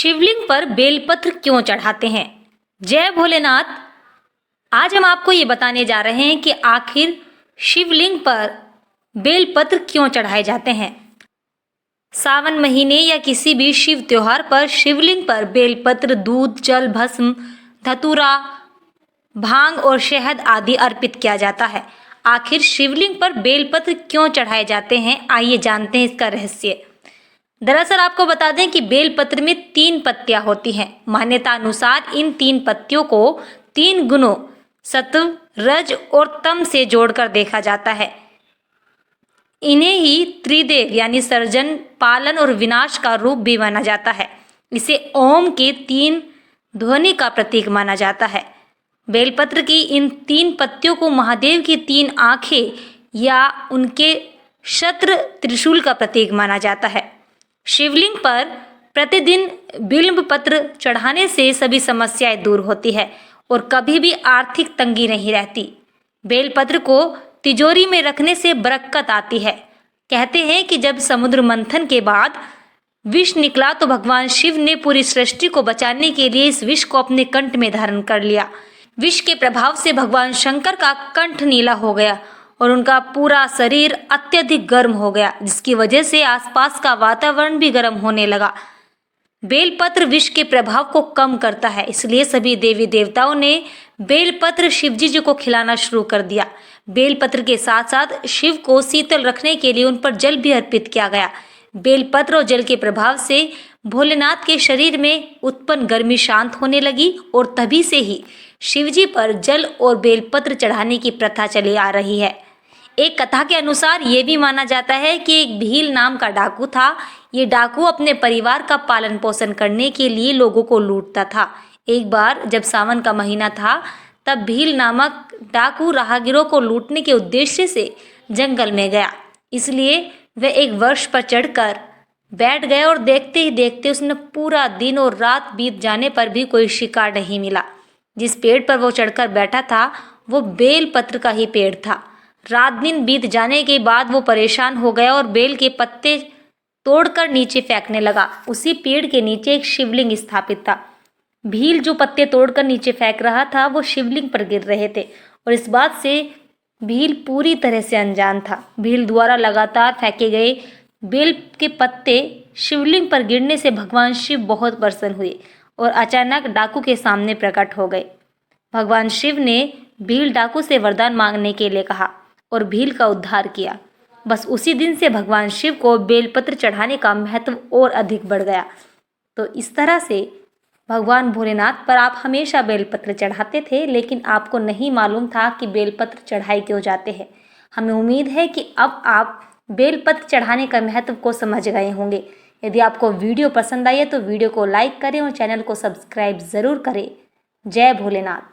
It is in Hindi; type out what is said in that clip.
शिवलिंग पर बेलपत्र क्यों चढ़ाते हैं? जय भोलेनाथ। आज हम आपको ये बताने जा रहे हैं कि आखिर शिवलिंग पर बेलपत्र क्यों चढ़ाए जाते हैं। सावन महीने या किसी भी शिव त्योहार पर शिवलिंग पर बेलपत्र, दूध, जल, भस्म, धतूरा, भांग और शहद आदि अर्पित किया जाता है। आखिर शिवलिंग पर बेलपत्र क्यों चढ़ाए जाते हैं, आइए जानते हैं इसका रहस्य। दरअसल आपको बता दें कि बेलपत्र में 3 पत्तियां होती हैं। मान्यता अनुसार इन 3 पत्तियों को 3 गुणों सत्व, रज और तम से जोड़कर देखा जाता है। इन्हें ही त्रिदेव यानी सर्जन, पालन और विनाश का रूप भी माना जाता है। इसे ओम के 3 ध्वनि का प्रतीक माना जाता है। बेलपत्र की इन 3 पत्तियों को महादेव की 3 आंखें या उनके शत्र त्रिशूल का प्रतीक माना जाता है। शिवलिंग पर प्रतिदिन बिल्व पत्र चढ़ाने से सभी समस्याएं दूर होती है और कभी भी आर्थिक तंगी नहीं रहती। बेलपत्र को तिजोरी में रखने से बरकत आती है। कहते हैं कि जब समुद्र मंथन के बाद विष निकला तो भगवान शिव ने पूरी सृष्टि को बचाने के लिए इस विष को अपने कंठ में धारण कर लिया। विष के प्रभाव से भगवान शंकर का कंठ नीला हो गया और उनका पूरा शरीर अत्यधिक गर्म हो गया, जिसकी वजह से आसपास का वातावरण भी गर्म होने लगा। बेलपत्र विष के प्रभाव को कम करता है, इसलिए सभी देवी देवताओं ने बेलपत्र शिवजी जी को खिलाना शुरू कर दिया। बेलपत्र के साथ साथ शिव को शीतल रखने के लिए उन पर जल भी अर्पित किया गया। बेलपत्र और जल के प्रभाव से भोलेनाथ के शरीर में उत्पन्न गर्मी शांत होने लगी और तभी से ही शिवजी पर जल और बेलपत्र चढ़ाने की प्रथा चली आ रही है। एक कथा के अनुसार ये भी माना जाता है कि एक भील नाम का डाकू था। ये डाकू अपने परिवार का पालन पोषण करने के लिए लोगों को लूटता था। एक बार जब सावन का महीना था, तब भील नामक डाकू राहगीरों को लूटने के उद्देश्य से जंगल में गया। इसलिए वह एक वृक्ष पर चढ़कर बैठ गए और देखते ही देखते उसने पूरा दिन और रात बीत जाने पर भी कोई शिकार नहीं मिला। जिस पेड़ पर वो चढ़कर बैठा था वो बेलपत्र का ही पेड़ था। रात दिन बीत जाने के बाद वो परेशान हो गया और बेल के पत्ते तोड़कर नीचे फेंकने लगा। उसी पेड़ के नीचे एक शिवलिंग स्थापित था। भील जो पत्ते तोड़कर नीचे फेंक रहा था वो शिवलिंग पर गिर रहे थे और इस बात से भील पूरी तरह से अनजान था। भील द्वारा लगातार फेंके गए बेल के पत्ते शिवलिंग पर गिरने से भगवान शिव बहुत प्रसन्न हुए और अचानक डाकू के सामने प्रकट हो गए। भगवान शिव ने भील डाकू से वरदान मांगने के लिए कहा और भील का उद्धार किया। बस उसी दिन से भगवान शिव को बेलपत्र चढ़ाने का महत्व और अधिक बढ़ गया। तो इस तरह से भगवान भोलेनाथ पर आप हमेशा बेलपत्र चढ़ाते थे, लेकिन आपको नहीं मालूम था कि बेलपत्र चढ़ाए क्यों जाते हैं। हमें उम्मीद है कि अब आप बेलपत्र चढ़ाने का महत्व को समझ गए होंगे। यदि आपको वीडियो पसंद आई है तो वीडियो को लाइक करें और चैनल को सब्सक्राइब ज़रूर करें। जय भोलेनाथ।